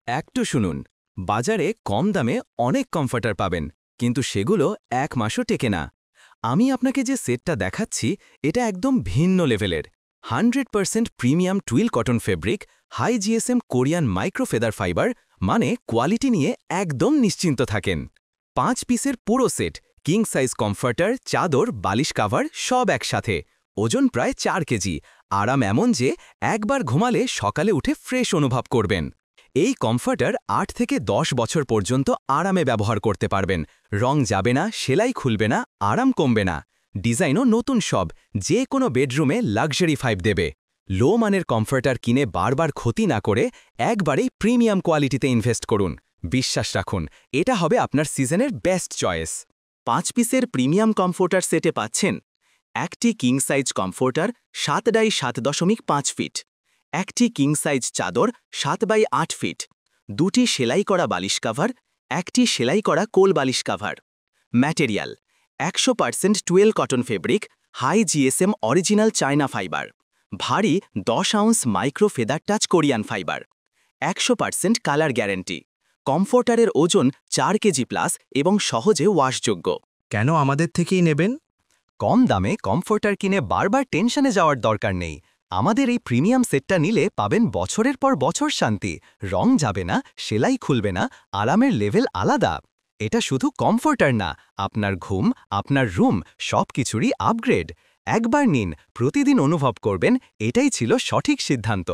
একটু শুনুন, বাজারে কম দামে অনেক কমফর্টার পাবেন, কিন্তু সেগুলো এক মাসও টেকে না। আমি আপনাকে যে সেটটা দেখাচ্ছি এটা একদম ভিন্ন লেভেলের। 100% premium twill cotton fabric, high GSM Korean microfeather fibre, মানে কোয়ালিটি নিয়ে একদম নিশ্চিন্ত থাকেন। 5 পিসের পুরো সেট, কিং সাইজ কমফর্টার, চাদর, বালিশ কাভার সব একসাথে। ওজন প্রায় 4 কেজি, আরাম এমন যে একবার ঘুমালে সকালে উঠে ফ্রেশ অনুভব করবেন। এই কমফর্টার 8 থেকে 10 বছর পর্যন্ত আরামে ব্যবহার করতে পারবেন। রং যাবে না, সেলাই খুলবে না, আরাম কমবে না। ডিজাইনও নতুন সব, যে কোনো বেডরুমে লাক্সারি ফাইভ দেবে। লো মানের কমফর্টার কিনে বারবার ক্ষতি না করে একবারেই প্রিমিয়াম কোয়ালিটিতে ইনভেস্ট করুন। বিশ্বাস রাখুন, এটা হবে আপনার সিজনের বেস্ট চয়েস। 5 পিসের প্রিমিয়াম কমফোর্টার সেটে পাচ্ছেন একটি king size comforter 7x7.5 feet, একটি কিং সাইজ চাদর 7x8 ফিট, দুটি সেলাই করা বালিশ কাভার, একটি সেলাই করা কোল বালিশ cover. Material 100% twill cotton fabric, high GSM original China fibre, ভারী 10 ounce micro feather touch Korean fibre, 100% colour guarantee. কমফোর্টারের ওজন 4 কেজি প্লাস এবং সহজে ওয়াশযোগ্য। কেন আমাদের থেকেই নেবেন? কম দামে কমফোর্টার কিনে বারবার টেনশনে যাওয়ার দরকার নেই। আমাদের এই প্রিমিয়াম সেটটা নিলে পাবেন বছরের পর বছর শান্তি। রং যাবে না, সেলাই খুলবে না, আরামের লেভেল আলাদা। এটা শুধু কমফোর্টার না, আপনার ঘুম, আপনার রুম সব কিছুরই আপগ্রেড। একবার নিন, প্রতিদিন অনুভব করবেন এটাই ছিল সঠিক সিদ্ধান্ত।